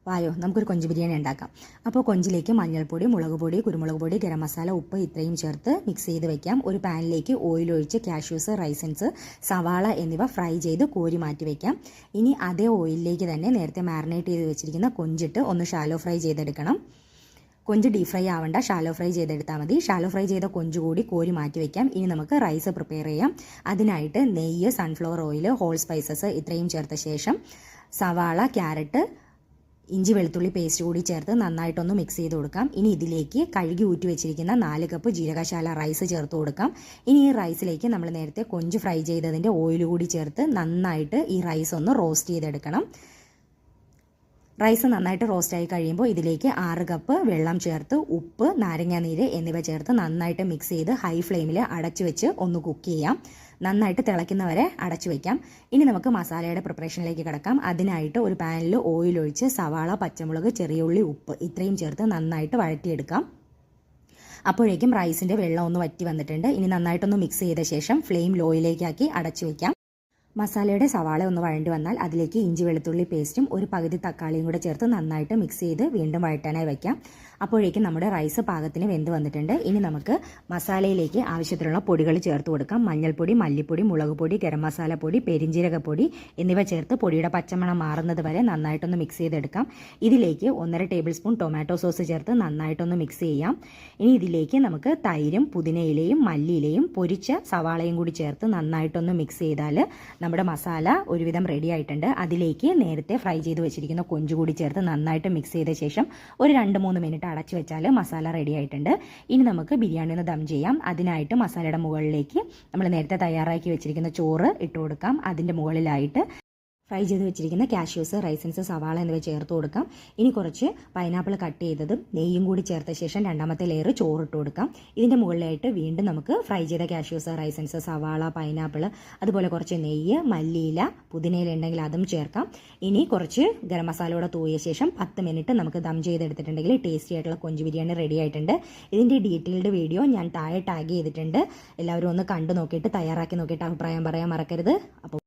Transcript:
വായോ നമുക്കൊരു കൊഞ്ച് ബിരിയാണി ഉണ്ടാക്കാം. അപ്പോൾ കൊഞ്ചിലേക്ക് മഞ്ഞൾപ്പൊടി, മുളക് പൊടി, കുരുമുളക് പൊടി, ഗരം മസാല, ഉപ്പ് ഇത്രയും ചേർത്ത് മിക്സ് ചെയ്ത് വെക്കാം. ഒരു പാനിലേക്ക് ഓയിൽ ഒഴിച്ച് കാഷ്യൂസ്, റൈസിൻസ്, സവാള എന്നിവ ഫ്രൈ ചെയ്ത് കോരി മാറ്റി വെക്കാം. ഇനി അതേ ഓയിലിലേക്ക് തന്നെ നേരത്തെ മാരിനേറ്റ് ചെയ്ത് വെച്ചിരിക്കുന്ന കൊഞ്ചിട്ട് ഒന്ന് ഷാലോ ഫ്രൈ ചെയ്തെടുക്കണം. കൊഞ്ച് ഡീപ് ഫ്രൈ ആവണ്ട, ഷാലോ ഫ്രൈ ചെയ്തെടുത്താൽ മതി. ഷാലോ ഫ്രൈ ചെയ്ത കൊഞ്ച് കൂടി കോരി മാറ്റി വെക്കാം. ഇനി നമുക്ക് റൈസ് പ്രിപ്പയർ ചെയ്യാം. അതിനായിട്ട് നെയ്യ്, സൺഫ്ലവർ ഓയിൽ, ഹോൾ സ്പൈസസ് ഇത്രയും ചേർത്ത ശേഷം സവാള, ക്യാരറ്റ്, ഇഞ്ചി വെളുത്തുള്ളി പേസ്റ്റ് കൂടി ചേർത്ത് നന്നായിട്ടൊന്ന് മിക്സ് ചെയ്ത് കൊടുക്കാം. ഇനി ഇതിലേക്ക് കഴുകി ഊറ്റി വെച്ചിരിക്കുന്ന 4 കപ്പ് ജീരകശാല റൈസ് ചേർത്ത് കൊടുക്കാം. ഇനി ഈ റൈസിലേക്ക് നമ്മൾ നേരത്തെ കൊഞ്ച് ഫ്രൈ ചെയ്തതിൻ്റെ ഓയിൽ കൂടി ചേർത്ത് നന്നായിട്ട് ഈ റൈസ് ഒന്ന് റോസ്റ്റ് ചെയ്തെടുക്കണം. റൈസ് നന്നായിട്ട് റോസ്റ്റായി കഴിയുമ്പോൾ ഇതിലേക്ക് 6 കപ്പ് വെള്ളം ചേർത്ത് ഉപ്പ്, നാരങ്ങാനീര് എന്നിവ ചേർത്ത് നന്നായിട്ട് മിക്സ് ചെയ്ത് ഹൈ ഫ്ലെയിമിൽ അടച്ചു വെച്ച് ഒന്ന് കുക്ക് ചെയ്യാം. നന്നായിട്ട് തിളയ്ക്കുന്നവരെ അടച്ചു വയ്ക്കാം. ഇനി നമുക്ക് മസാലയുടെ പ്രിപ്പറേഷനിലേക്ക് കിടക്കാം. അതിനായിട്ട് ഒരു പാനിൽ ഓയിൽ ഒഴിച്ച് സവാള, പച്ചമുളക്, ചെറിയ ഉള്ളി, ഉപ്പ് ഇത്രയും ചേർത്ത് നന്നായിട്ട് വഴറ്റിയെടുക്കാം. അപ്പോഴേക്കും റൈസിൻ്റെ വെള്ളം ഒന്ന് വറ്റി വന്നിട്ടുണ്ട്. ഇനി നന്നായിട്ടൊന്ന് മിക്സ് ചെയ്ത ശേഷം ഫ്ലെയിം ലോയിലേക്കാക്കി അടച്ചു വയ്ക്കാം. മസാലയുടെ സവാള ഒന്ന് വഴണ്ടി വന്നാൽ അതിലേക്ക് ഇഞ്ചി വെളുത്തുള്ളി പേസ്റ്റും ഒരു പകുതി തക്കാളിയും കൂടെ ചേർത്ത് നന്നായിട്ട് മിക്സ് ചെയ്ത് വീണ്ടും വഴറ്റാനായി വയ്ക്കാം. അപ്പോഴേക്കും നമ്മുടെ റൈസ് പാകത്തിന് വെന്ത് വന്നിട്ടുണ്ട്. ഇനി നമുക്ക് മസാലയിലേക്ക് ആവശ്യത്തിനുള്ള പൊടികൾ ചേർത്ത് കൊടുക്കാം. മഞ്ഞൾപ്പൊടി, മല്ലിപ്പൊടി, മുളക് പൊടി, ഗരം മസാല പൊടി, പെരിഞ്ജീരകപ്പൊടി എന്നിവ ചേർത്ത് പൊടിയുടെ പച്ചമണം മാറുന്നത് വരെ നന്നായിട്ടൊന്ന് മിക്സ് ചെയ്തെടുക്കാം. ഇതിലേക്ക് 1.5 ടേബിൾ സ്പൂൺ ടൊമാറ്റോ സോസ് ചേർത്ത് നന്നായിട്ടൊന്ന് മിക്സ് ചെയ്യാം. ഇനി ഇതിലേക്ക് നമുക്ക് തൈരും പുതിനയിലയും മല്ലിയിലയും പൊരിച്ച സവാളയും കൂടി ചേർത്ത് നന്നായിട്ടൊന്ന് മിക്സ് ചെയ്താൽ നമ്മുടെ മസാല ഒരുവിധം റെഡി ആയിട്ടുണ്ട്. അതിലേക്ക് നേരത്തെ ഫ്രൈ ചെയ്ത് വെച്ചിരിക്കുന്ന കൊഞ്ച് കൂടി ചേർത്ത് നന്നായിട്ട് മിക്സ് ചെയ്ത ശേഷം ഒരു 2-3 മിനിറ്റ് അടച്ചു വെച്ചാൽ മസാല റെഡി ആയിട്ടുണ്ട്. ഇനി നമുക്ക് ബിരിയാണി ഒന്ന് ദം ചെയ്യാം. അതിനായിട്ട് മസാലയുടെ മുകളിലേക്ക് നമ്മൾ നേരത്തെ തയ്യാറാക്കി വെച്ചിരിക്കുന്ന ചോറ് ഇട്ട് കൊടുക്കാം. അതിൻ്റെ മുകളിലായിട്ട് ഫ്രൈ ചെയ്ത് വെച്ചിരിക്കുന്ന കാഷ്യൂസ്, റൈസിൻസ്, സവാള എന്നിവ ചേർത്ത് കൊടുക്കാം. ഇനി കുറച്ച് പൈനാപ്പിൾ കട്ട് ചെയ്തതും നെയ്യും കൂടി ചേർത്ത ശേഷം രണ്ടാമത്തെ ലെയർ ചോറിട്ട് കൊടുക്കാം. ഇതിൻ്റെ മുകളിലായിട്ട് വീണ്ടും നമുക്ക് ഫ്രൈ ചെയ്ത കാഷ്യൂസ്, റൈസിൻസ്, സവാള, പൈനാപ്പിൾ, അതുപോലെ കുറച്ച് നെയ്യ്, മല്ലിയില, പുതിനയില ഉണ്ടെങ്കിൽ അതും ചേർക്കാം. ഇനി കുറച്ച് ഗരം മസാല കൂടെ തൂവിയ ശേഷം 10 മിനിറ്റ് നമുക്ക് ദം ചെയ്തെടുത്തിട്ടുണ്ടെങ്കിൽ ടേസ്റ്റി ആയിട്ടുള്ള കൊഞ്ച് ബിരിയാണി റെഡി ആയിട്ടുണ്ട്. ഇതിൻ്റെ ഡീറ്റെയിൽഡ് വീഡിയോ ഞാൻ താഴെ ടാഗ് ചെയ്തിട്ടുണ്ട്. എല്ലാവരും ഒന്ന് കണ്ടു നോക്കിയിട്ട് തയ്യാറാക്കി നോക്കിയിട്ട് അഭിപ്രായം പറയാൻ മറക്കരുത്. അപ്പോൾ